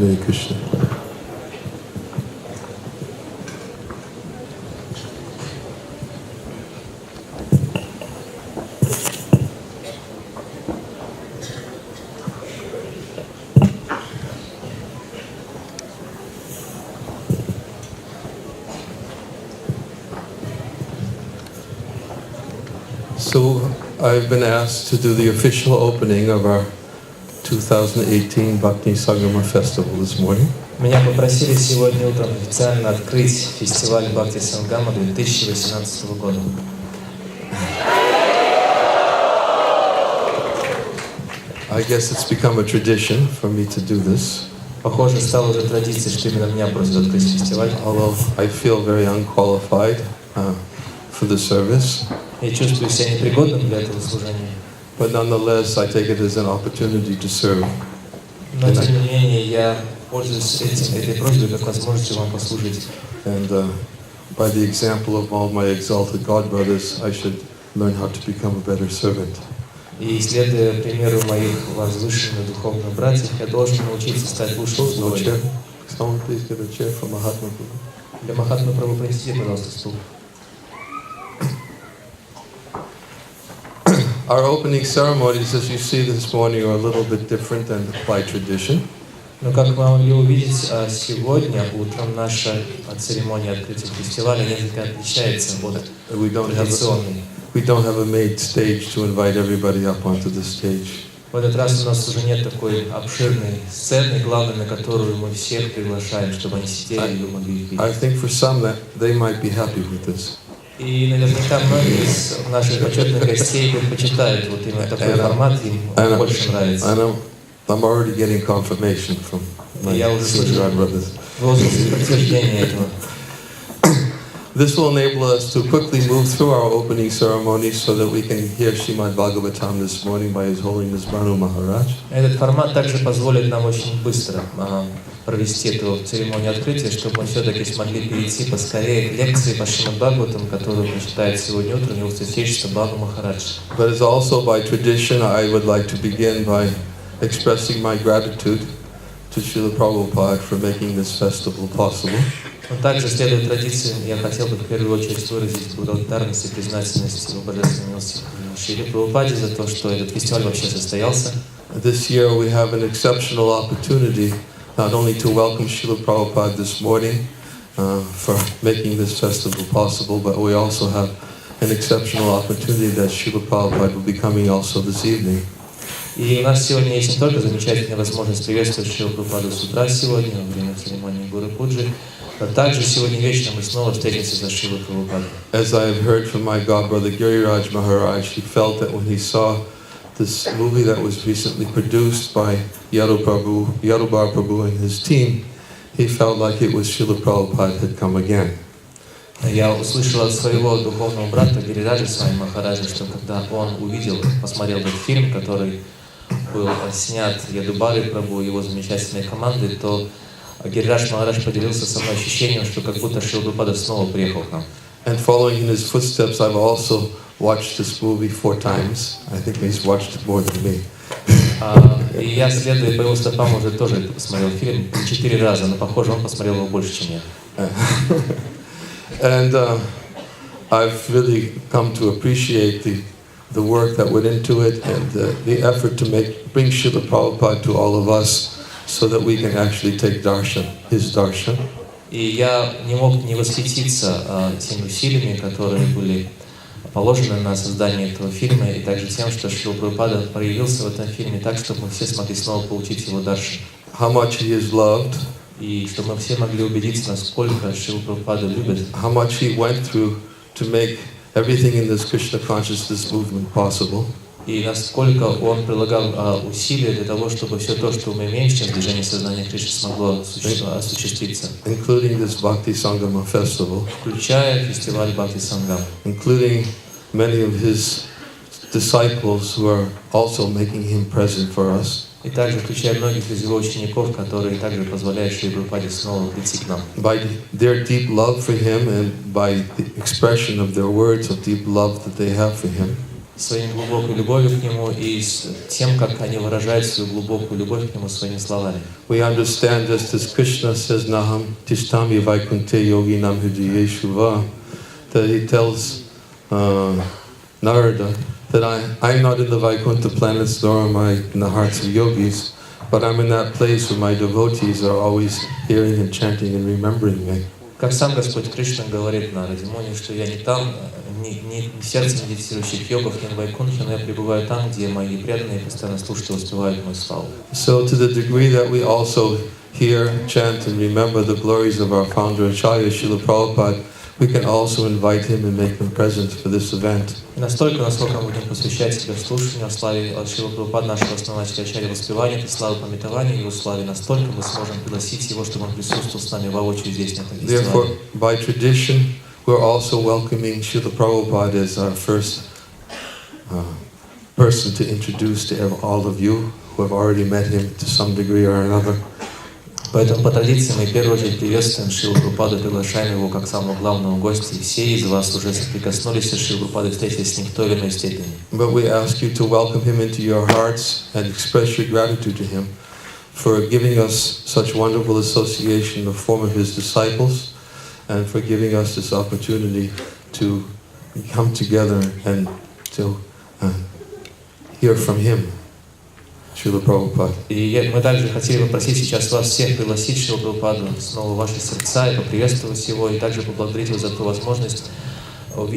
Hare Krishna. So I've been asked to do the official opening of our 2018 Bhakti Sangama festival this morning. Меня попросили сегодня утром официально открыть фестиваль Бхакти Сангама 2018 года. I guess it's become a tradition for me to do this. Похоже, стало уже традицией, что именно меня просят открыть фестиваль. Although I feel very unqualified for the service. Я чувствую себя непригодным для этого служения. But nonetheless, I take it as an opportunity to serve. Но тем не менее, я пользуюсь этой просьбой как возможностью вам послужить. And by the example of all my exalted God brothers, I should learn how to become a better servant. И следуя примеру моих возвышенных духовных братьев, я должен научиться стать лучшим служителем. Someone please get a chair for Mahatma Prabhu. Для Махатмы Прабху принесите, пожалуйста, стул. Our opening ceremonies, as you see this morning, are a little bit different than by tradition. Но как вы могли увидеть, сегодня утром наша церемония открытия фестиваля несколько отличается от традиционной. We don't have a made stage to invite everybody up onto the stage. В этот раз у нас уже нет такой обширной сцены, главной, на которую мы всех приглашаем, чтобы они сидели и могли видеть. I think for some that they might be happy with this. И наверняка многие из наших почетных гостей предпочитают вот именно такой формат, им больше нравится. I'm already getting confirmation from my senior brothers. Подтверждение этого. This will enable us to quickly move through our opening ceremony so that we can hear Srimad Bhagavatam this morning by His Holiness Bhanu Maharaj. Этот формат также позволит нам очень быстро провести эту церемонию открытия, чтобы мы все-таки смогли перейти поскорее к лекции по Шримад Бхагаватам, которую прочитает сегодня утром его святейшество Бхану Махарадж. But as also by tradition, I would like to begin by expressing my gratitude to Srila Prabhupada for making this festival possible. Но также, следуя традиции, я хотел бы в первую очередь выразить благодарность и признательность его божественной милости Шриле Прабхупаде за то, что этот фестиваль вообще состоялся. This year we have an exceptional opportunity not only to welcome Srila Prabhupada this morning for making this festival possible, but we also have an exceptional opportunity that Srila Prabhupada will be coming also this evening. И у нас сегодня есть не только замечательная возможность приветствовать Шрилу Прабхупаду с утра сегодня, во время церемонии Гуру Пуджи, но также сегодня вечером мы снова встретимся за Шрилой Прабхупадой. As I have heard from my godbrother Giriraj Maharaj, he felt that when he saw this movie that was recently produced by Yadubar Prabhu and his team, he felt like it was Srila Prabhupada had come again. Я услышал от своего духовного брата Гирираджа с вами Махараджа, что когда он посмотрел этот фильм, который был снят Ядубари Прабху и его замечательной командой, то Гирирадж Махарадж поделился со мной ощущением, что как будто Шрила Прабхупада снова приехал к нам. And following in his footsteps, I've also watched this movie 4 times. I think he's watched it more than me. И я, следуя по его стопам, уже тоже посмотрел фильм 4 раза, но, похоже, он посмотрел его больше, чем я. And I've really come to appreciate the work that went into it and the effort to bring Srila Prabhupada to all of us so that we can actually take darshan, his darshan. И я не мог не восхититься теми усилиями, которые были положены на создание этого фильма, и также тем, что Шрила Прабхупада проявился в этом фильме так, чтобы мы все смогли снова получить его даршан. How much he is loved. И чтобы мы все могли убедиться, насколько Шрила Прабхупада любит. How much he went through to make everything in this Krishna consciousness movement possible. И насколько он прилагал усилия для того, чтобы все то, что мы имеем сейчас в движении сознания Кришны, смогло осуществиться. Including this Bhakti Sangama festival. Включая фестиваль Бхакти Сангама. Including many of his disciples who are also making him present for us. И также включая многих из его учеников, которые также позволяют Шриле Прабхупаде снова прийти к нам. By their deep love for him and by the expression of their words of deep love that they have for him. своей глубокой любовью к Нему и с тем, как они выражают свою глубокую любовь к Нему своими словами. We understand, just as Krishna says, Naham tishtami vaikunte yogi nam hridayeshuva, that he tells Narada that I'm not in the Vaikuntha planets, nor am I in the hearts of yogis, but I'm in that place where my devotees are always hearing and chanting and remembering me. Как сам Господь Кришна говорит Нараде Муни, что я не там, не в сердце медитирующих йогов, не в Вайкунхе, но я пребываю там, где мои преданные постоянно слушают и воспевают мою славу. So to the degree that we also hear, chant and remember the glories of our founder Acharya Srila Prabhupada, we can also invite him and make him present for this event. И настолько, насколько мы будем посвящать себя слушанию о славе Шрилы Прабхупады, нашего основателя Ачарьи, воспеванию этой славы, пометованию его славе, настолько мы сможем пригласить его, чтобы он присутствовал с нами воочию здесь, на этом фестивале. Therefore, by tradition, we're also welcoming Srila Prabhupada as our first person to introduce to all of you who have already met him to some degree or another. Поэтому по традиции мы в первую очередь приветствуем Шрилу Прабхупаду, приглашаем его как самого главного гостя, и все из вас уже соприкоснулись с Шрилой Прабхупадой, встретились с ним в той или иной степени. But we ask you to welcome him into your hearts and express your gratitude to him for giving us such wonderful association in the form of his disciples and for giving us this opportunity to come together and to hear from him. Шрила Прабхупада. И мы также хотели попросить сейчас вас всех пригласить Шрилу Прабхупаду снова в ваши сердца и поприветствовать его, и также поблагодарить его за ту возможность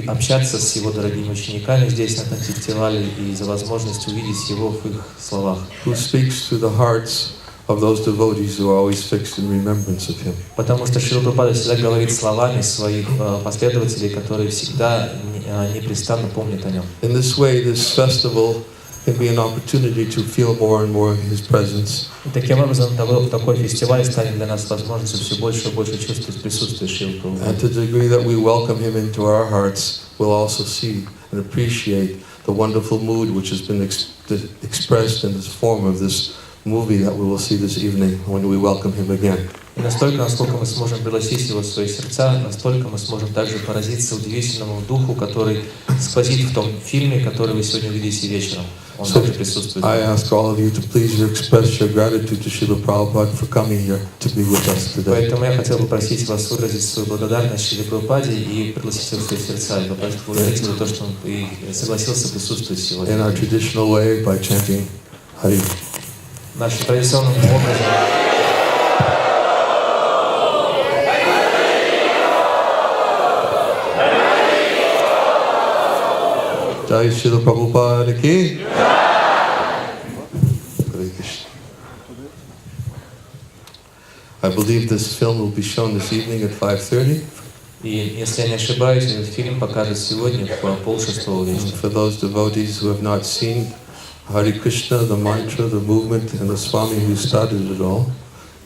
общаться с его дорогими учениками здесь, на этом фестивале, и за возможность увидеть его в их словах. Who speaks to the hearts of those devotees who are always fixed in remembrance of him. Потому что Шрила Прабхупада всегда говорит словами своих последователей, которые всегда непрестанно помнят о нем. In this way, this festival can be an opportunity to feel more and more his presence. И таким образом, такой фестиваль станет для нас возможностью все больше и больше чувствовать присутствие Шрилы Прабхупады. And to the degree that we welcome him into our hearts, we'll also see and appreciate the wonderful mood which has been expressed in this form of this movie that we will see this evening when we welcome him again. И настолько, насколько мы сможем пригласить его в свои сердца, настолько мы сможем также поразиться удивительному духу, который сквозит в том фильме, который вы сегодня увидите вечером. Он также присутствует. I ask all of you to please express your gratitude to Srila Prabhupada for coming here to be with us today. Поэтому я хотел попросить вас выразить свою благодарность Шриле Прабхупаде и пригласить его в свои сердца, и поблагодарить его за то, что он согласился присутствовать сегодня. In our traditional way, by chanting Hari. Нашим традиционным образом. Jai Srila Prabhupada ki. I believe this film will be shown this evening at 5:30. И если я не ошибаюсь, этот фильм покажет сегодня в 5:30 вечера. For those devotees who have not seen Hare Krishna, the mantra, the movement, and the Swami who started it all.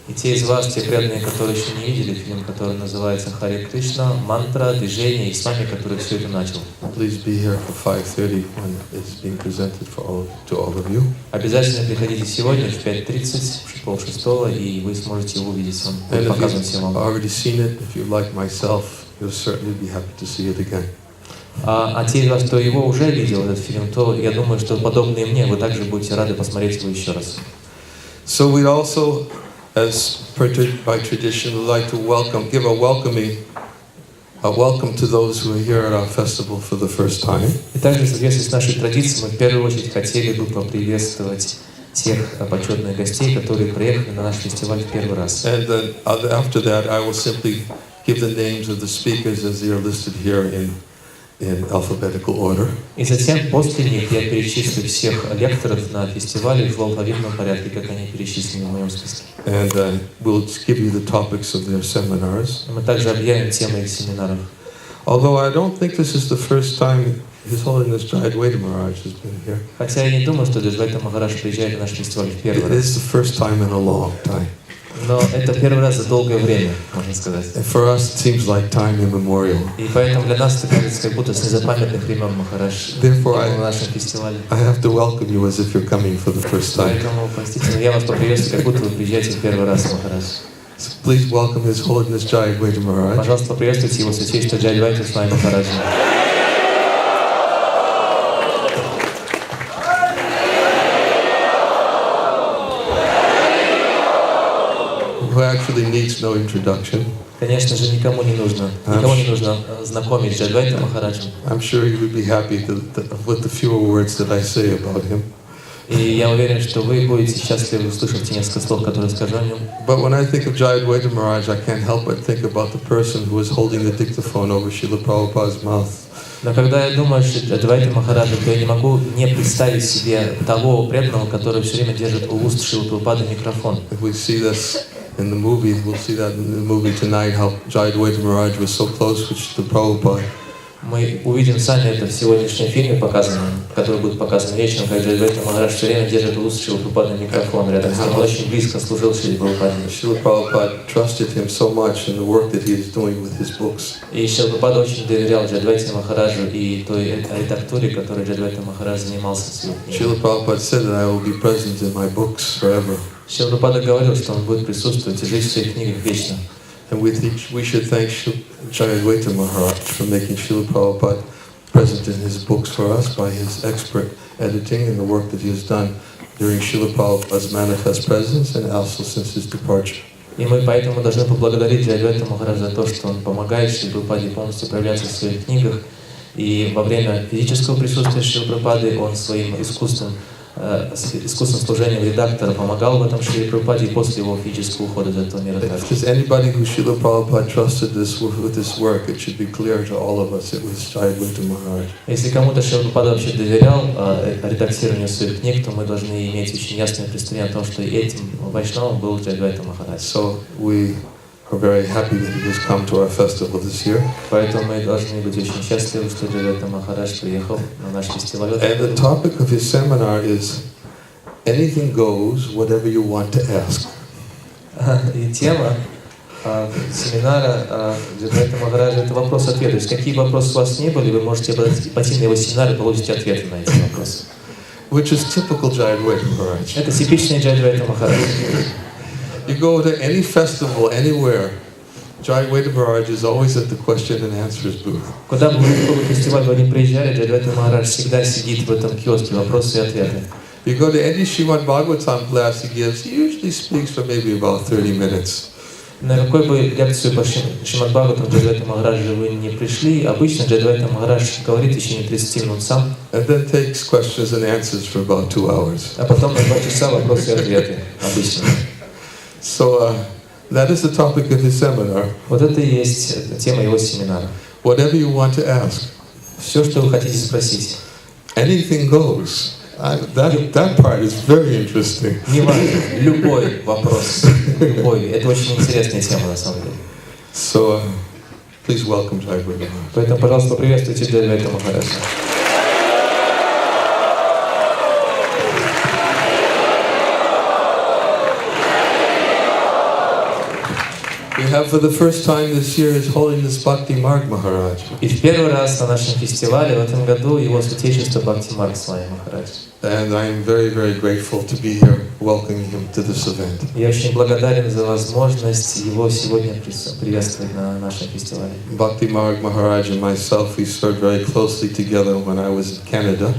И те из вас, те преданные, которые еще не видели фильм, который называется Харе Кришна, мантра, движение, и с вами, который все это начал. Please be here for 5:30 when it's being presented to all of you. Обязательно приходите сегодня в 5:30, в 5:30, и вы сможете его увидеть. Он будет показан всем вам. Already seen it, if you like myself, you'll certainly be happy to see it again. А те из вас, кто его уже видел, этот фильм, то я думаю, что подобные мне, вы также будете рады посмотреть его еще раз. So we also, as by tradition, would like to give a welcome to those who are here at our festival for the first time. И также, в соответствии с нашей традицией, мы в первую очередь хотели бы поприветствовать тех почетных гостей, которые приехали на наш фестиваль в первый раз. And then after that, I will simply give the names of the speakers as they are listed here in alphabetical order. И затем, после них, я перечислю всех лекторов на фестивале в алфавитном порядке, как они перечислены в моем списке. And we'll give you the topics of their seminars. Мы также объявим темы их семинаров. Although I don't think this is the first time His Holiness Jayadvaita Maharaj has been here. Хотя я не думаю, что Джайадвайта Махарадж приезжает на наш фестиваль в первый раз. It is the first time in a long time. Но это первый раз за долгое время, можно сказать. And for us, it seems like time immemorial. И поэтому для нас это кажется, как будто с незапамятных времен Махарадж на нашем фестивале. I have to welcome you as if you're coming for the first time. Поэтому, простите, но я вас поприветствую, как будто вы приезжаете в первый раз, Махарадж. So please welcome His Holiness Jayadvaita Maharaj. Пожалуйста, поприветствуйте его святейшество Джайадвайту с вами, Махараджа. who actually needs no introduction. Конечно же, никому не нужно знакомить Джайадвайта Махараджа. I'm sure he would be happy with the fewer words that I say about him. И я уверен, что вы будете счастливы услышать те несколько слов, которые скажу о нем. But when I think of Jayadvaita Maharaj, I can't help but think about the person who is holding the dictaphone over Srila Prabhupada's mouth. Но когда я думаю о Джайадвайте Махараджа, то я не могу не представить себе того преданного, который все время держит у уст Шрилы Прабхупады микрофон. If we see this in the movie, we'll see that in the movie tonight, how Jayadvaita Maharaj was so close with Srila Prabhupada. Мы увидим сами это в сегодняшнем фильме, который будет показан вечером, как Джайадвайта Махарадж все время держит у уст Шрилы Прабхупады микрофон. Рядом с ним очень близко служил Шриле Прабхупаде. Srila Prabhupada trusted him so much in the work that he is doing with his books. И Шрила Прабхупада очень доверял Джайадвайте Махараджу и той редактуре, которой Джайадвайта Махарадж занимался в своих Srila книгах. Prabhupada said that I will be present in my books forever. Шрила Прабхупада говорил, что он будет присутствовать и жить в своих книгах вечно. And we should thank Jayadvaita Maharaj for making Srila Prabhupada present in his books for us by his expert editing and the work that he has done during Srila Prabhupada's manifest presence and also since his departure. И мы поэтому должны поблагодарить Джайадвайту Махараджа за то, что он помогает Шриле Прабхупаде полностью проявляться в своих книгах. И во время физического присутствия Шрилы Прабхупады он своим искусством служением редактора помогал в этом Шриле Прабхупаде и после его физического ухода из этого мира также. If there's anybody who Srila Prabhupada trusted with this work, it should be clear to all of us it was Jayadvaita Maharaj. Если кому-то Шрила Прабхупада вообще доверял редактированию своих книг, то мы должны иметь очень ясное представление о том, что этим вайшнавом был Джайадвайта Махарадж. So we are very happy that he has come to our festival this year. Поэтому мы должны быть очень счастливы, что Джайадвайта Махарадж приехал на наш фестиваль. And the topic of his seminar is anything goes, whatever you want to ask. И тема семинара Джайадвайта Махараджа — это вопрос-ответ. То есть какие вопросы у вас не были, вы можете пойти на его семинар и получить ответы на эти вопросы. Which is typical Jayadvaita Maharaj. Это типичный Джайадвайта Махарадж. You go to any festival, anywhere, Jayadvaita Maharaj is always at the question and answers booth. Куда бы вы какой фестиваль вы ни приезжали, Джайадвайта Махарадж всегда сидит в этом киоске, вопросы и ответы. You go to any Srimad Bhagavatam class he gives, he usually speaks for maybe about 30 minutes. На какой бы лекцию по Шримад Бхагаватам Джайадвайта Махараджа вы не пришли, обычно Джайадвайта Махарадж говорит в течение 30 минут сам. And then takes questions and answers for about 2 hours. А потом на 2 часа вопросы и ответы, обычно. So that is the topic of his seminar. Вот это и есть тема его семинара. Whatever you want to ask. Все, что вы хотите спросить. Anything goes. That part is very interesting. Неважно, любой вопрос, любой. Это очень интересная тема на самом деле. So please welcome Jayadvaita Maharaj. Поэтому, пожалуйста, приветствуйте Джайадвайта Махараджа. We have for the first time this year His Holiness Bhakti Marg Maharaj. И в первый раз на нашем фестивале в этом году его святейшество Бхакти Марг Махарадж. And I am very, very grateful to be here welcoming him to this event. Я очень благодарен за возможность его сегодня приветствовать на нашем фестивале. Bhakti Marg Maharaj and myself, we served very closely together when I was in Canada.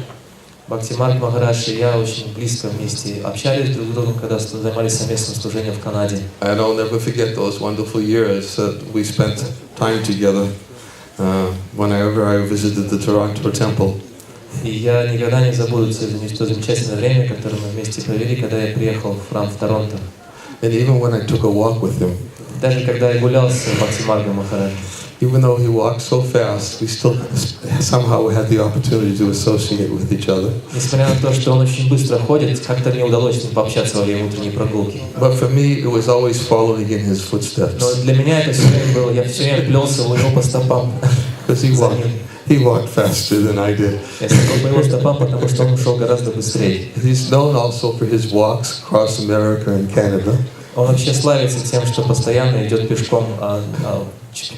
Бхакти Марг Махарадж и я очень близко вместе общались друг с другом, когда занимались совместным служением в Канаде. And I'll never forget those wonderful years that we spent time together whenever I visited the Toronto Temple. И я никогда не забуду то замечательное время, которое мы вместе провели, когда я приехал в храм в Торонто. And even when I took a walk with him, даже когда я гулял с Бхакти Маргом Махараджем, even though he walked so fast, we still somehow had the opportunity to associate with each other. Несмотря на то, что он очень быстро ходит, как-то мне удалось с ним пообщаться во время утренней прогулки. But for me, it was always following in his footsteps. Но для меня это все время было, я все время плелся у него по стопам. Because he walked faster than I did. Я следовал по его стопам, потому что он ушел гораздо быстрее. He's known also for his walks across America and Canada. Он вообще славится тем, что постоянно идет пешком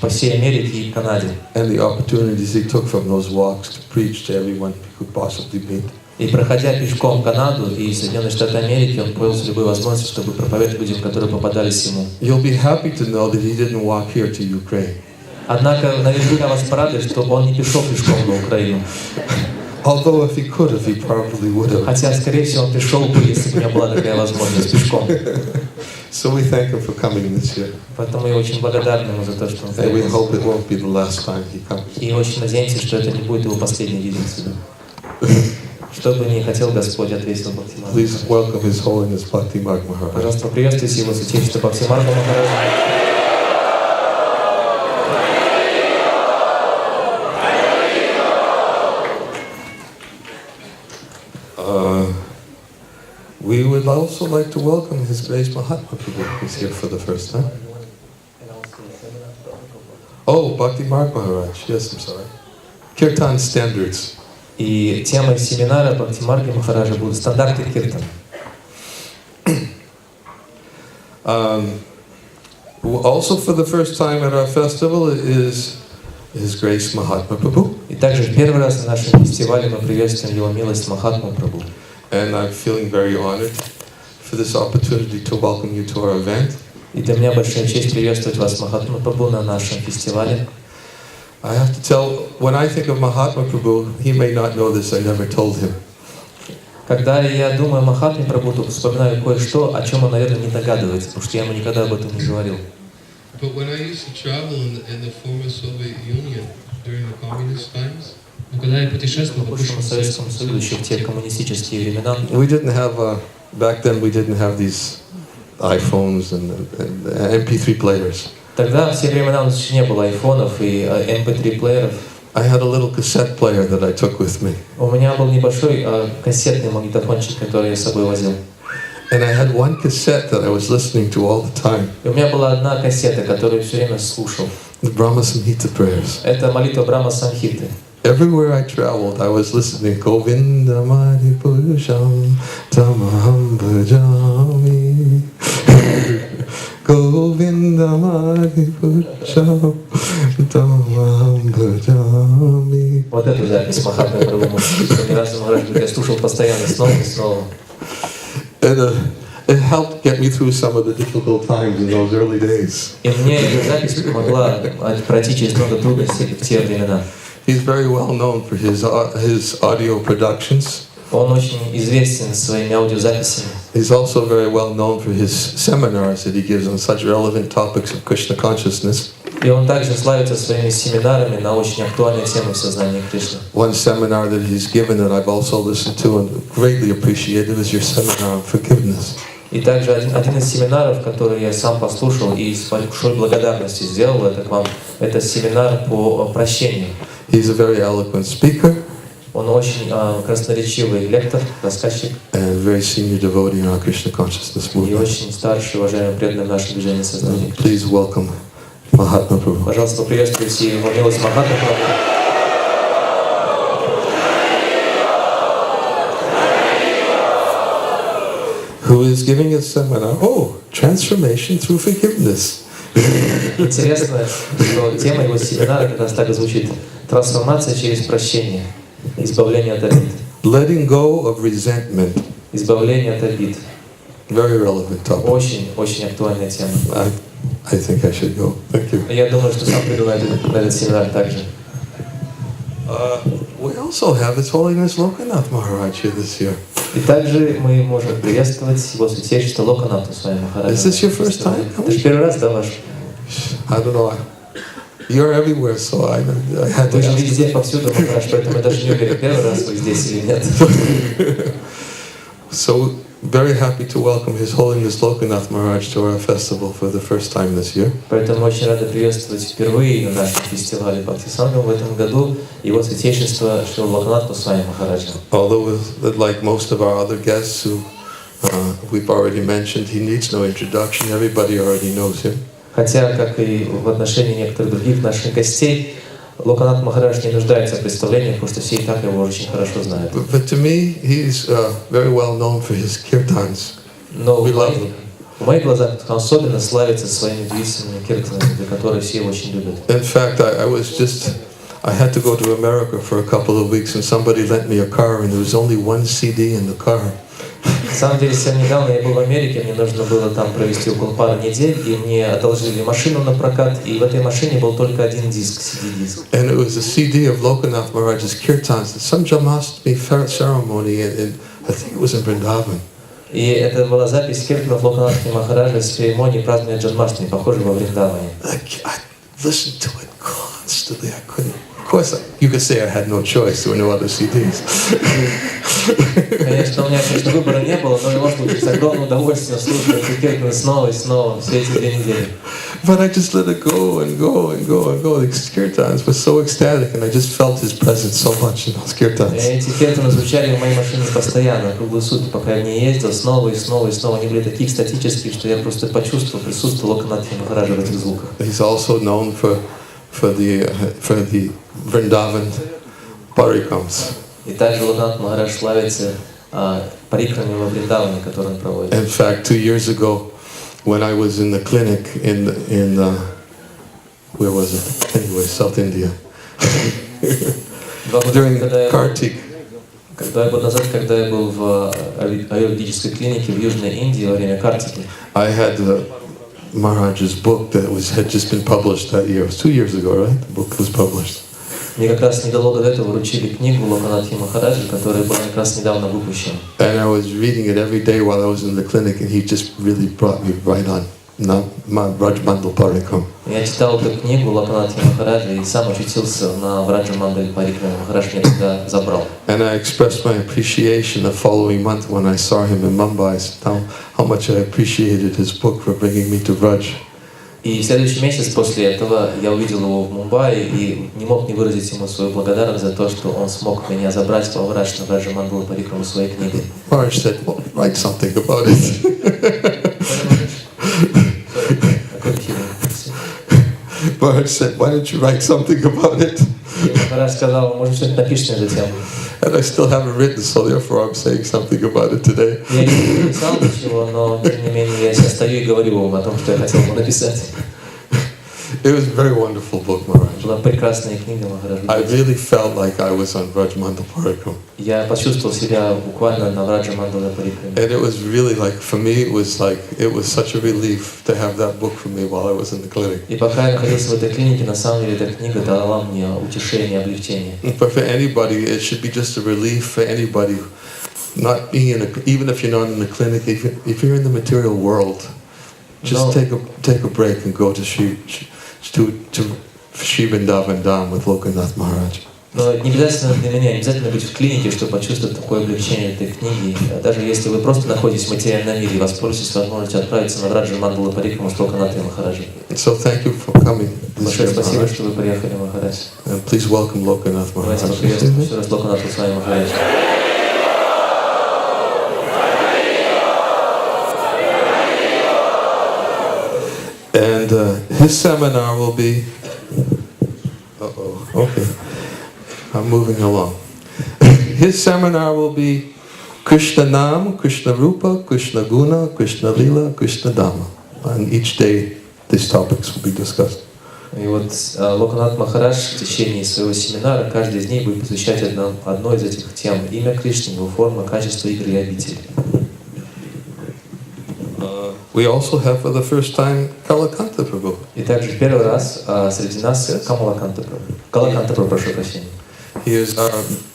по всей Америке и Канаде. And the opportunities he took from those walks to preach to everyone he could possibly meet. И проходя пешком Канаду и Соединенные Штаты Америки, он пользовался любой возможностью, чтобы проповедовать людям, которые попадались ему. You'll be happy to know that he didn't walk here to Ukraine. Однако, наверняка вас порадует, что он не пошел пешком на Украину. Although if he could have, he probably would have. Хотя, скорее всего, он пришел бы, если бы у меня была такая возможность, пешком. So we thank him for coming this year. Поэтому я очень благодарен ему за то, что он And we приехал. hope it won't be the last time he comes. И очень надеемся, что это не будет его последний визит сюда. Что бы ни хотел Господь, ответил Бхакти Марга. Please welcome His Holiness Bhakti Marga Maharaj. Пожалуйста, приветствуйте его святейшество Бхакти Марга Махараджа. We would also like to welcome His Grace Mahatma Prabhu, who's here for the first time. Oh, Bhakti Marga Maharaj. Yes, I'm sorry. Kirtan standards. И темой семинара Бхакти Марги Махараджа будут стандарты киртана. Also for the first time at our festival is His Grace Mahatma Prabhu. И также в первый раз на нашем фестивале мы приветствуем Его милость Махатму Прабху. And I'm feeling very honored for this opportunity to welcome you to our event. И для меня большая честь приветствовать вас, Махатма Прабху, на нашем фестивале. I have to tell, when I think of Mahatma Prabhu, he may not know this, I never told him. Когда я думаю о Махатме Прабху, то вспоминаю кое-что, о чем он, наверное, не догадывается, потому что я ему никогда об этом не говорил. But when I used to travel in the former Soviet Union during the communist times, Но когда я путешествовал в бывшем Советском Союзе еще в те коммунистические времена, we didn't have, back then we didn't have these iPhones and MP3 players. тогда в те времена у нас еще не было айфонов и MP3-плееров. I had a little cassette player that I took with me. У меня был небольшой кассетный магнитофончик, который я с собой возил. And I had one cassette that I was listening to all the time. И у меня была одна кассета, которую я все время слушал. The Brahma Samhita prayers. Это молитва Брахма Самхиты. Everywhere I traveled, I was listening Govinda Madi Purusham Tamaham Bhajami. Govinda Madi Purusham Tamaham Bhajami. Вот эту запись Махатмы Прабху Махарадж я слушал постоянно, снова и снова. And it helped get me through some of the difficult times in those early days. И мне эта запись помогла пройти через много трудностей в те времена. He's very well known for his audio productions. Он очень известен своими аудиозаписями. He's also very well known for his seminars that he gives on such relevant topics of Krishna consciousness. И он также славится своими семинарами на очень актуальные темы в сознании Кришны. One seminar that he's given that I've also listened to and greatly appreciated is your seminar on forgiveness. И также один из семинаров, который я сам послушал и с большой благодарностью сделал это к вам, это семинар по прощению. He's a very eloquent speaker. Он очень красноречивый лектор, рассказчик. And very senior devotee in our Krishna consciousness И movement. очень старший, уважаемый преданный в нашем движении сознания. Please welcome Mahatma Prabhu. Пожалуйста, приветствуйте его милость Махатму Прабху. Who is giving a seminar? Oh, transformation through forgiveness. Интересно, что тема его семинара как раз так и звучит. Трансформация через прощение. Избавление от обид. Letting go of resentment. Избавление от обид. Very relevant topic. Очень, очень актуальная тема. I think I should go. Thank you. Я думаю, что сам приду на этот семинар также. We also have His Holiness Lokanath Maharaj here this year. И также мы можем приветствовать его святейшество Локанату с вами, Махараджа. Is this your first time? Это же первый раз, да, ваш? I don't know. You're everywhere, so I had to Вы же ask. везде, повсюду, Махарадж, поэтому я даже не уверен, первый раз вы здесь или нет. So very happy to welcome His Holiness Lokanath Maharaj to our festival for the first time this year. Поэтому очень рады приветствовать впервые на нашем фестивале Бхакти Сангама в этом году его святейшество Шрила Локанату с вами, Махараджа. Although, like most of our other guests who we've already mentioned, he needs no introduction. Everybody already knows him. Хотя, как и в отношении некоторых других наших гостей, Локанат Махарадж не нуждается в представлениях, потому что все и так его очень хорошо знают. But to me, he's very well known for his kirtans. Но We love him. в моих глазах он особенно славится своими удивительными киртанами, для которых все его очень любят. In fact, I had to go to America for a couple of weeks, and somebody lent me a car, and there was only one CD in the car. На самом деле, совсем недавно я был в Америке, мне нужно было там провести около пары недель, и мне одолжили машину на прокат, и в этой машине был только один диск, CD-диск. And it was a CD of Lokanath Maharaj's kirtans at some Janmashtami ceremony, and I think it was in Vrindavan. И это была запись киртанов Локанатхи Махараджа с церемонии празднования Джанмаштами, похоже, во Вриндаване. I listened to it constantly. I couldn't. Of course, you could say I had no choice. There were no other CDs. Конечно, у меня, конечно, выбора не было, но в любом случае с огромным удовольствием слушал эти киртаны снова и снова все эти 2 недели. But I just let it go and go and go and go. The kirtans were so ecstatic, and I just felt his presence so much in those kirtans. Эти киртаны звучали в моей машине постоянно, круглые сутки, пока я в ней ездил, снова и снова и снова. Они были такие экстатические, что я просто почувствовал присутствие Локанатхи Махараджа в этих звуках. He's also known for the Vrindavan parikrams. И также Локанатх Махарадж славится парикрамами во Вриндаване, которые он проводит. In fact, 2 years ago, when I was in the clinic in where was it? Anyway, South India. During Kartik. 2 года назад, когда я был в аюрведической клинике в Южной Индии во время Картики, I had Maharaj's book that had just been published that year. It was 2 years ago, right? The book was published. мне как раз недолго до этого вручили книгу Локанатхи Махараджа, которая была как раз недавно выпущена. And I was reading it every day while I was in the clinic, and he just really brought me right on. Vrajmandal Parikram. Я читал эту книгу Локанатхи Махараджа и сам очутился на Враджамандале Парикраме. Махарадж меня тогда забрал. And I expressed my appreciation the following month when I saw him in Mumbai. How much I appreciated his book for bringing me to Vraj. И в следующий месяц после этого я увидел его в Мумбаи и не мог не выразить ему свою благодарность за то, что он смог меня забрать во Врадж на Враджамандалу Парикраму своей книгой. Maharaj said, well, write something about it. Maharaj said, why don't you write something about it? Махарадж сказал, может, что-нибудь напишешь на эту тему. And I still haven't written, so therefore I'm saying something about it today. Я не написал ничего, но тем не менее я сейчас стою и говорю вам о том, что я хотел бы написать. It was a very wonderful book, Maharaj. Была прекрасная книга, Махарадж. I really felt like I was on Vrajmandal Parikram. Я почувствовал себя буквально на Враджамандале Парикраме. And it was really like, for me, it was such a relief to have that book for me while I was in the clinic. И пока я находился в этой клинике, на самом деле эта книга дала мне утешение, облегчение. But for anybody, it should be just a relief for anybody, not being even if you're not in the clinic, if you're in the material world, just take a break and go to Shri Vrindavan Dham with Lokanath Maharaj. Но не обязательно для меня, не обязательно быть в клинике, чтобы почувствовать такое облегчение этой книги. Даже если вы просто находитесь в материальном мире, воспользуйтесь возможностью отправиться на Враджамандалу Парикраму с Локанатхой Махараджем. So thank you for coming. Большое спасибо, что вы приехали, Махарадж. And please welcome Lokanath Maharaj. Давайте поприветствуем еще раз Локанатху с вами, Махарадж. And his seminar will be. Okay. I'm moving along. His seminar will be Krishna Nam, Krishna Rupa, Krishna Guna, Krishna Lila, Krishna Dhamma. And each day these topics will be discussed. И вот Локанатх Махарадж в течение своего семинара каждый из них будет посвящать одной из этих тем: имя Кришны, его форма, качество, игры и обители. We also have for the first time Kalakanta Prabhu. И также первый раз среди нас Камалаканта Прабху. Калаканта Прабху, прошу прощения. He is our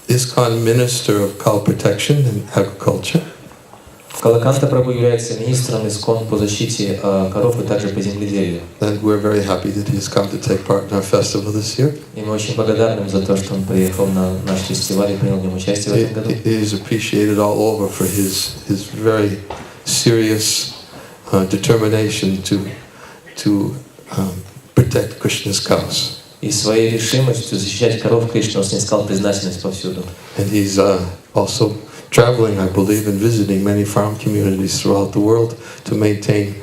ISKCON Minister of Cow Protection and Agriculture. Калаканта Прабху является министром ISKCON по защите коров и также по земледелию. And we're very happy that he's come to take part in our festival this year. И мы очень благодарны за то, что он приехал на наш фестиваль и принял в нем участие в этом году. He is appreciated all over for his very serious determination to protect Krishna's cows. И своей решимостью защищать коров Кришны он снискал признательность повсюду. And he's also traveling, I believe, and visiting many farm communities throughout the world to maintain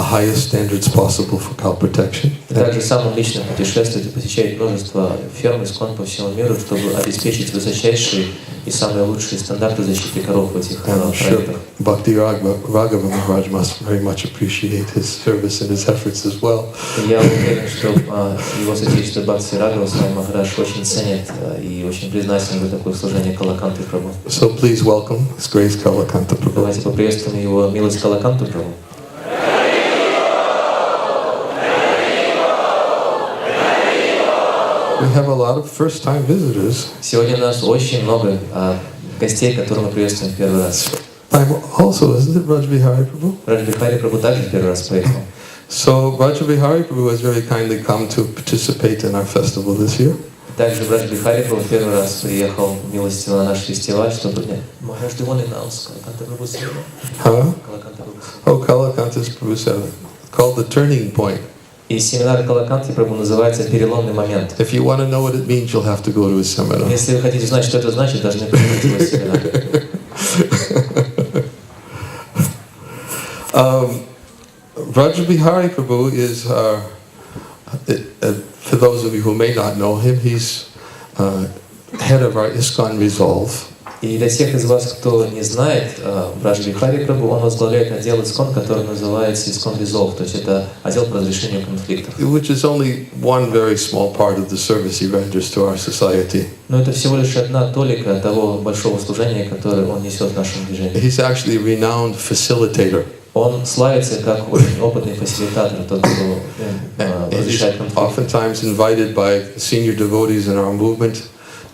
highest standards possible for cow protection. И также сам он лично путешествует и посещает множество ферм ISKCON по всему миру, чтобы обеспечить высочайшие и самые лучшие стандарты защиты коров в этих And I'm sure проектах. Bhakti Raghava Maharaj must very much appreciate his service and his efforts as well. И я уверен, что его содействие Бхакти Рагава Свами Махарадж очень ценит и очень признателен за такое служение Калаканты Прабху. So please welcome His Grace Kalakanta Prabhu. Давайте поприветствуем его милость Калаканту Прабху. We have a lot of first-time visitors. Сегодня у нас очень много гостей, которых мы приветствуем в первый раз. I'm also, isn't it, Rajbihari Prabhu? Раджбихари Прабху также в первый раз приехал. So Rajbihari Prabhu has very kindly come to participate in our festival this year. Также Раджбихари Прабху в первый раз приехал милостиво на наш фестиваль, чтобы... Махарадж, do you want to announce Kalakanta Prabhu's sermon? Huh? Kalakanta Prabhu's sermon. Oh, Kalakanta's Prabhu said it. Called the turning point. И семинар Калаканты Прабху называется «Переломный момент». If you want to know what it means, you'll have to go to his seminar. Если вы хотите знать, что это значит, должны прийти в его семинар. Rajbihari Prabhu is, for those of you who may not know him, he's head of our ISKCON Resolve. И для тех из вас, кто не знает, Раджбихари Прабху, он возглавляет отдел ISKCON, который называется ISKCON Resolve, то есть это отдел по разрешению конфликтов. Which is only one very small part of the service he renders to our society. Но это всего лишь одна толика того большого служения, которое он несет в нашем движении. He's actually a renowned facilitator. Он славится как очень опытный фасилитатор, тот, кто разрешает конфликты. Oftentimes invited by senior devotees in our movement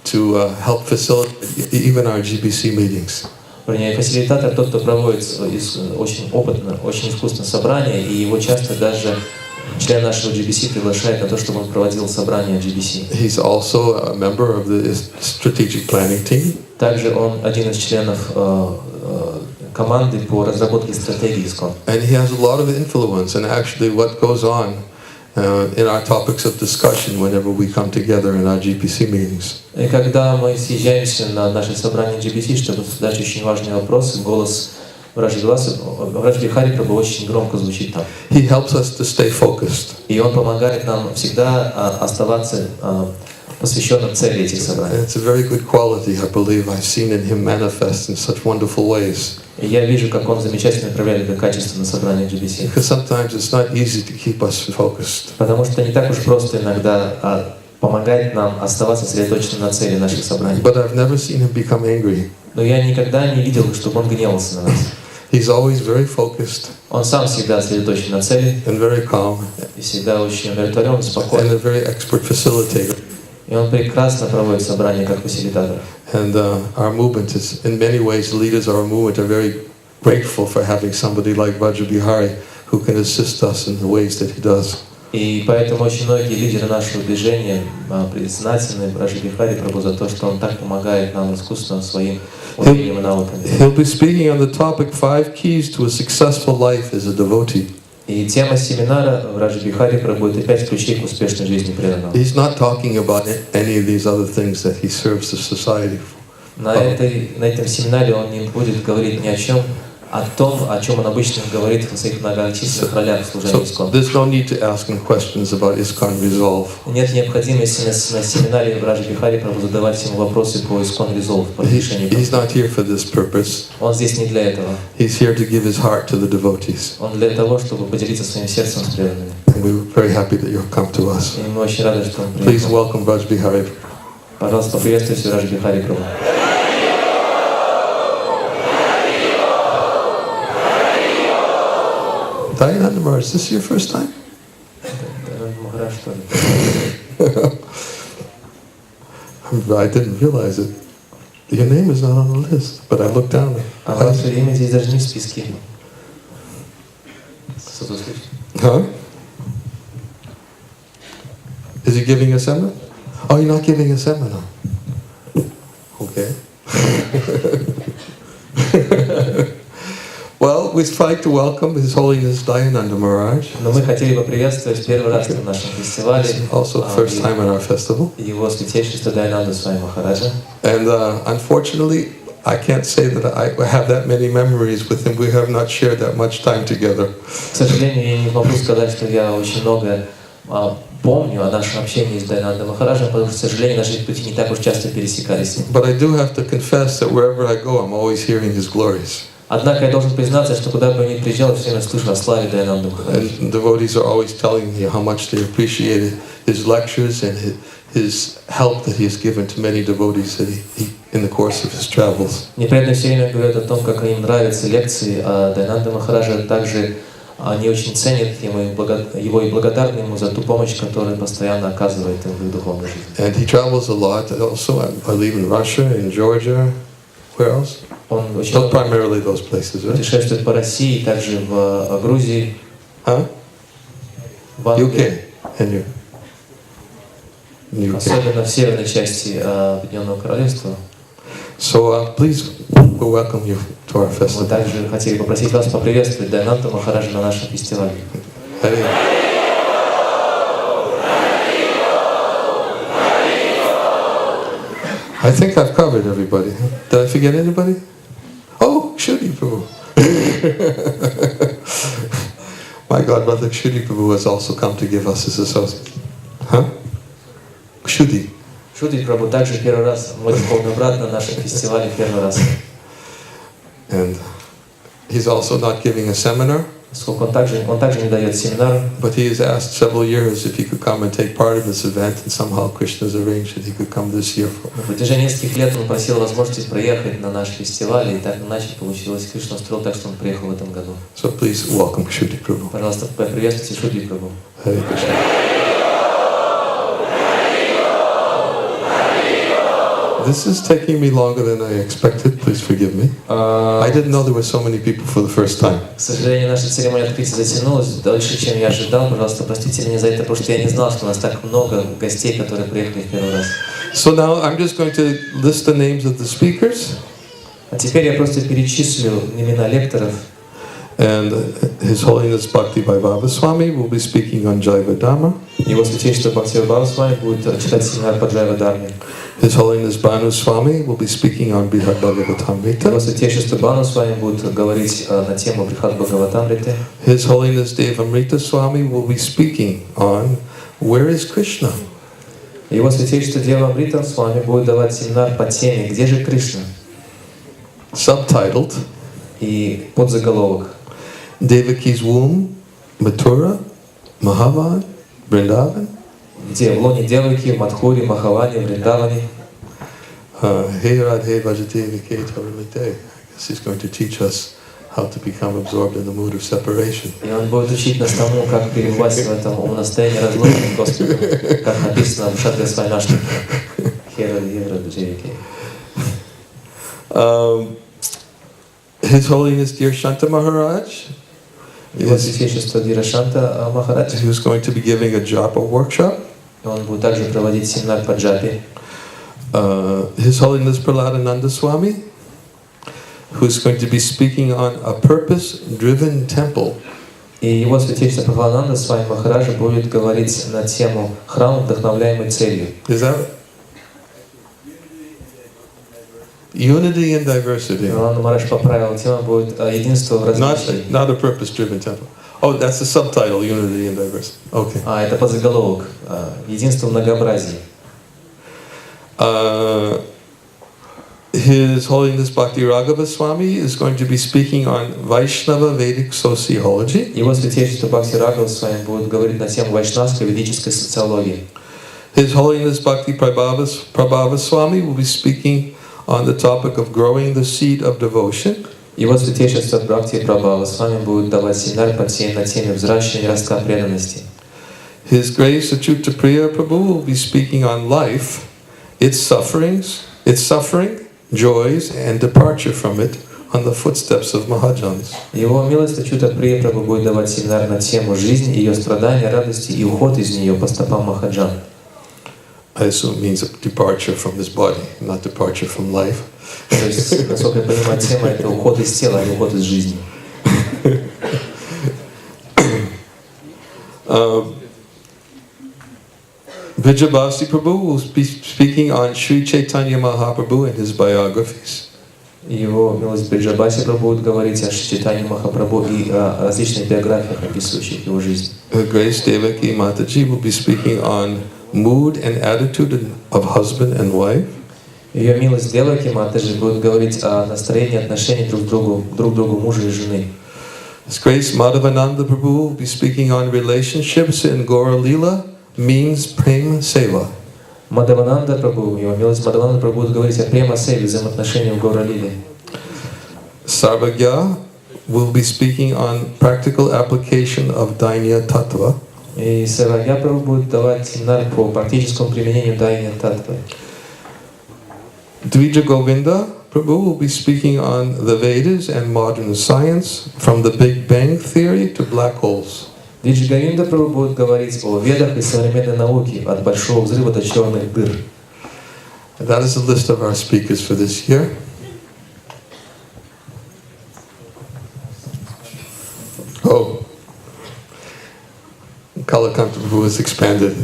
to help facilitate even our GBC meetings. Вернее, фасилитатор тот, кто проводит очень опытно, очень искусно собрания, и его часто даже член нашего GBC приглашает на то, чтобы он проводил собрания GBC. He's also a member of the strategic planning team. Также он один из членов команды по разработке стратегии ISKCON. And he has a lot of influence in actually what goes on in our topics of discussion whenever we come together in our GPC meetings. И когда мы съезжаемся на наше собрание GBC, чтобы задать очень важные вопросы, голос Раджбихари Прабху очень громко звучит там. He helps us to stay focused. И он помогает нам всегда оставаться посвященным цели этих собраний. It's a very good quality, I believe. I've seen in him manifest in such wonderful ways. И я вижу, как он замечательно проявляет это качество на собраниях GBC. Because sometimes it's not easy to keep us focused. Потому что не так уж просто иногда помогает нам оставаться сосредоточенным на цели наших собраний. But I've never seen him become angry. Но я никогда не видел, чтобы он гневался на нас. He's always very focused. Он сам всегда сосредоточен на цели. And very calm. И всегда очень умиротворен, спокоен. And a very expert facilitator. И он прекрасно проводит собрания как фасилитатор. And our movement is, in many ways, the leaders of our movement are very grateful for having somebody like Vajrabihari who can assist us in the ways that he does. И поэтому очень многие лидеры нашего движения признательны Раджбихари Прабху за то, что он так помогает нам искусственно своим умением и навыками. He'll be speaking on the topic 5 keys to a successful life as a devotee. И тема семинара Раджбихари Прабху — это 5 ключей к успешной жизни преданного. He's not talking about any of these other things that he serves the society for. На этом семинаре он не будет говорить ни о чем, о том, о чем он обычно говорит в своих многочисленных ролях в служении So ISKCON. there's no need to ask him questions about ISKCON Resolve. Нет необходимости на семинаре Раджбихари Прабху задавать ему вопросы по ISKCON Resolve, по решению He's конфликта. not here for this purpose. Он здесь не для этого. He's here to give his heart to the devotees. Он для того, чтобы поделиться своим сердцем с преданными. And we're very happy that you've come to us. И мы очень рады, что он Please приехал. welcome Rajbihari. Пожалуйста, поприветствуйте Раджбихари Прабху. Dayananda Maharaj, is this your first time? Махарадж тоже. I didn't realize it. Your name is not on the list, but I looked down. А ваше имя здесь даже не в списке. Что-то слышите? Huh? Is he giving a seminar? Oh, you're not giving a seminar. Okay. Well, we'd like to welcome His Holiness Dayananda Maharaj. Но мы хотели бы приветствовать первый раз на нашем фестивале Also first time in our festival. его святейшество Дайананду Свами Махараджа. And unfortunately, I can't say that I have that many memories with him. We have not shared that much time together. К сожалению, я не могу сказать, что я очень много помню о нашем общении с Дайанандой Махараджем, потому что, к сожалению, наши пути не так уж часто пересекались. But I do have to confess that wherever I go, I'm always hearing his glories. Однако я должен признаться, что куда бы я ни приезжал, все время слышу о славе Дайананды Махараджа. And devotees are always telling me how much they appreciated his lectures and his help that he has given to many devotees that he in the course of his travels. Непреданные все время говорят о том, как им нравятся лекции Дайананды Махараджа, также они очень ценят его и благодарны ему за ту помощь, которую постоянно оказывает им в их духовной жизни. And he travels a lot also, I believe, in Russia, in Georgia. Where else? Он очень Not primarily those places, right? путешествует по России, также в Грузии, Huh? в Англии, UK. And you. UK. особенно в северной части Объединенного Королевства. So please, we welcome you to our Мы festival. также хотели попросить вас поприветствовать Дайананду Махараджа на нашем фестивале. Hey. I think I've covered everybody. Did I forget anybody? Oh, Shudi Prabhu. My God, Brother Shudi Prabhu has also come to give us his associate. Huh? Shudi. Шуди Прабху также первый раз, мой духовный брат на нашем фестивале первый раз. And he's also not giving a seminar, Поскольку он также не дает семинар, but he has asked several years if he could come and take part in this event, and somehow Krishna's arranged that he could come this year. на протяжении нескольких лет он просил возможности проехать на наш фестиваль, и так иначе получилось. Кришна устроил так, что он приехал в этом году. So please welcome Shudi Prabhu. Пожалуйста, приветствуйте Шуди Прабху. Hare Krishna. This is taking me longer than I expected. Please forgive me. I didn't know there were so many people for the first time. К сожалению, наша церемония открытия затянулась дольше, чем я ожидал. Пожалуйста, простите меня за это, потому что я не знал, что у нас так много гостей, которые приехали в первый раз. So now I'm just going to list the names of the speakers. А теперь я просто перечислю имена лекторов. And His Holiness Bhakti Swami will be speaking on Jaiva Dharma. Его святейшество Бхакти Сангама будет читать семинар по Джайва Дharме. His Holiness Bhanu Swami will be speaking on Brihad Его Bhagavatamrita. святейшество Бхану с вами будет говорить на тему Брихад Бхагаватамриты. His Holiness Devamrita Swami will be speaking on Where is Krishna? Его святейшество Дева Амрита с вами будет давать семинар по теме «Где же Кришна?» Subtitled и подзаголовок Devaki's Womb, Mathura, Mahavan, Vrindavan. где в лоне Деваки, в Мадхуре, Махаване, Вриндаване. Hey Radhe Vajadevike Taramite. I guess he's going to teach us how to become absorbed in the mood of separation. И он будет учить нас тому, как перебывать в этом умонастроении разлуки Господу, как написано в Шатре Свайнаштхе. Хей Радhe Vajadevike. His Holiness Dear Shanta Maharaj. Его святейшество Дирашанта Махарадж. He was going to be giving a japa workshop. Он будет также проводить семинар по джапе. His Holiness Prahladananda Swami, who's going to be speaking on a purpose-driven temple. И его святейшество Прахладананда с вами Махараджа будет говорить на тему храма, вдохновляемый целью. Is that unity and diversity? Махарадж поправил, тема будет единство в различии. Not a purpose-driven temple. Oh, that's the subtitle, unity and diversity. Okay. Это подзаголовок. Единство в многообразии. His Holiness Bhakti Raghava Swami is going to be speaking on Vaishnava Vedic sociology. Его святейшество Бхакти Рагава с вами будет говорить на тему вайшнавской ведической социологии. His Holiness Bhakti Prabhava Swami will be speaking on the topic of growing the seed of devotion. Его святейшество Бхакти Прабхава с вами будет давать семинар по теме на теме взращивания ростка преданности. His Grace Achyuta Priya Prabhu will be speaking on life, its suffering, joys, and departure from it on the footsteps of Mahajans. Его милость Ачюта Прия Прабху будет давать семинар на тему жизнь, ее страдания, радости и уход из нее по стопам Махаджан. I assume it means a departure from this body, not departure from life. То есть, насколько я понимаю, тема это уход из тела, а не уход из жизни. Vijayabhasi Prabhu will be speaking on Sri Chaitanya Mahaprabhu and his biographies. Его милость Бриджабаси Прабху будет говорить о Чайтанье Махапрабху и о различных биографиях, описывающих его жизнь. Grace Devaki Mataji will be speaking on mood and attitude of husband and wife. Ее милость Деваки Матаджи будет говорить о настроении отношений друг к другу мужа и жены. His Grace Madhavananda Prabhu will be speaking on relationships in Gaura Lila means prema seva. Мадхавананда Прабху, его милость Мадхавананда Прабху будет говорить о према-севе, взаимоотношениях в Гаура-лиле. Sarvagya will be speaking on practical application of Dainya Tattva. И Сарвагья Прабху будет давать семинар по практическому применению Дайня Татвы. Dvija Govinda Prabhu will be speaking on the Vedas and modern science from the Big Bang theory to black holes. Виджи Говинда Прабху будет говорить о ведах и современной науке от большого взрыва до черных дыр. That is the list of our speakers for this year. Oh, Kalakanta Prabhu has expanded.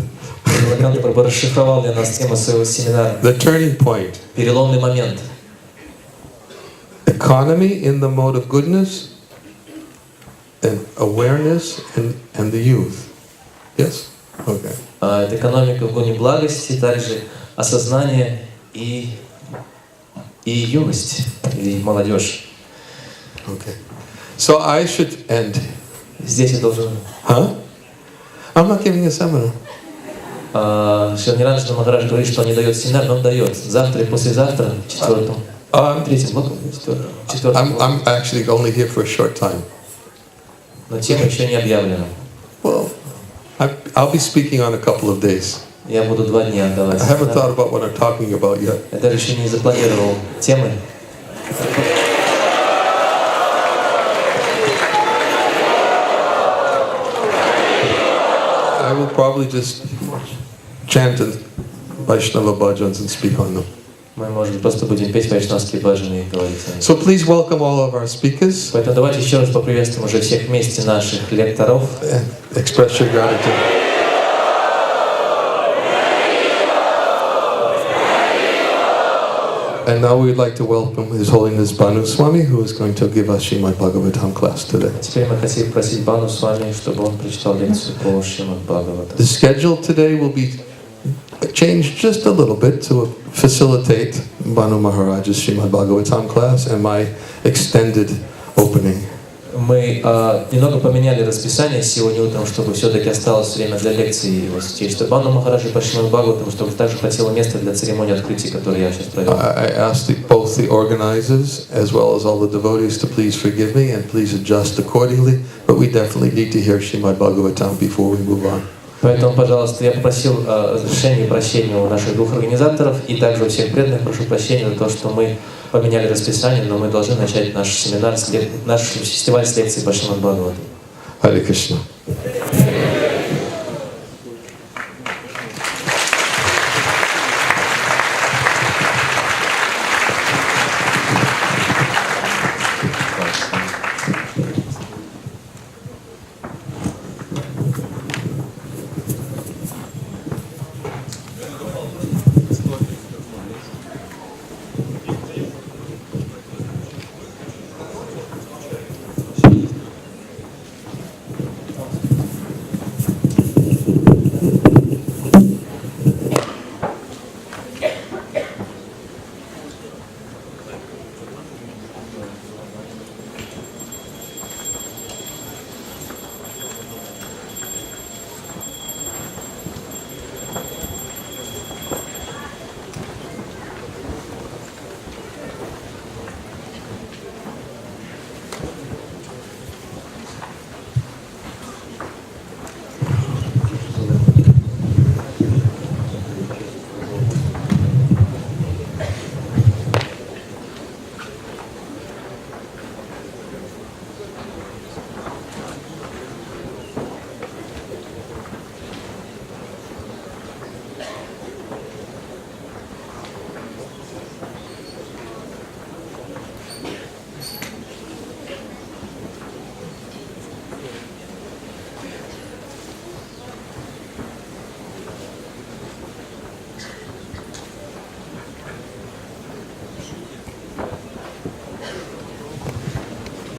Kalakanta Прабху расшифровал для нас тему своего семинара. The turning point. Переломный момент. Economy in the mode of goodness and awareness and the youth. Yes? Okay. Это экономика в гуне благости, также осознание и юность, или молодежь. Okay. So I should end. Здесь я должен... Huh? I'm not giving a seminar. Шринираджа Махарадж говорит, что он не дает семинар, но он дает. Завтра и послезавтра, третьем блоке, четвертом. I'm actually only here for a short time. Но тема еще не объявлена. Well, I'll be speaking on a couple of days. Я буду 2 дня отдавать. I haven't thought about what I'm talking about yet. Я даже еще не запланировал темы. I will probably just chant in Vaishnava bhajans and speak on them. Мы, может быть, просто будем петь вайшнавские баджаны и говорить о них. So please welcome all of our speakers. Поэтому давайте еще раз поприветствуем уже всех вместе наших лекторов. Express your gratitude. And now we'd like to welcome His Holiness Bhanu Swami, who is going to give us Srimad Bhagavatam class today. Теперь мы хотим просить Бану с вами, чтобы он прочитал лекцию по Шримад Бхагаватам. The schedule today will be changed just a little bit to facilitate Bhanu Maharaj's Srimad Bhagavatam class and my extended opening. Мы немного поменяли расписание сегодня утром, чтобы все-таки осталось время для лекции его святейшества Бану Махараджи по Шримад Бхагаватам, чтобы также хватило места для церемонии открытия, которую я сейчас провел. I asked both the organizers as well as all the devotees to please forgive me and please adjust accordingly, but we definitely need to hear Srimad Bhagavatam before we move on. Поэтому, пожалуйста, я попросил разрешения и прощения у наших 2 организаторов и также у всех преданных прошу прощения за то, что мы поменяли расписание, но мы должны начать наш семинар, наш фестиваль с лекции по Шримад Бхагаватам. Hare Krishna.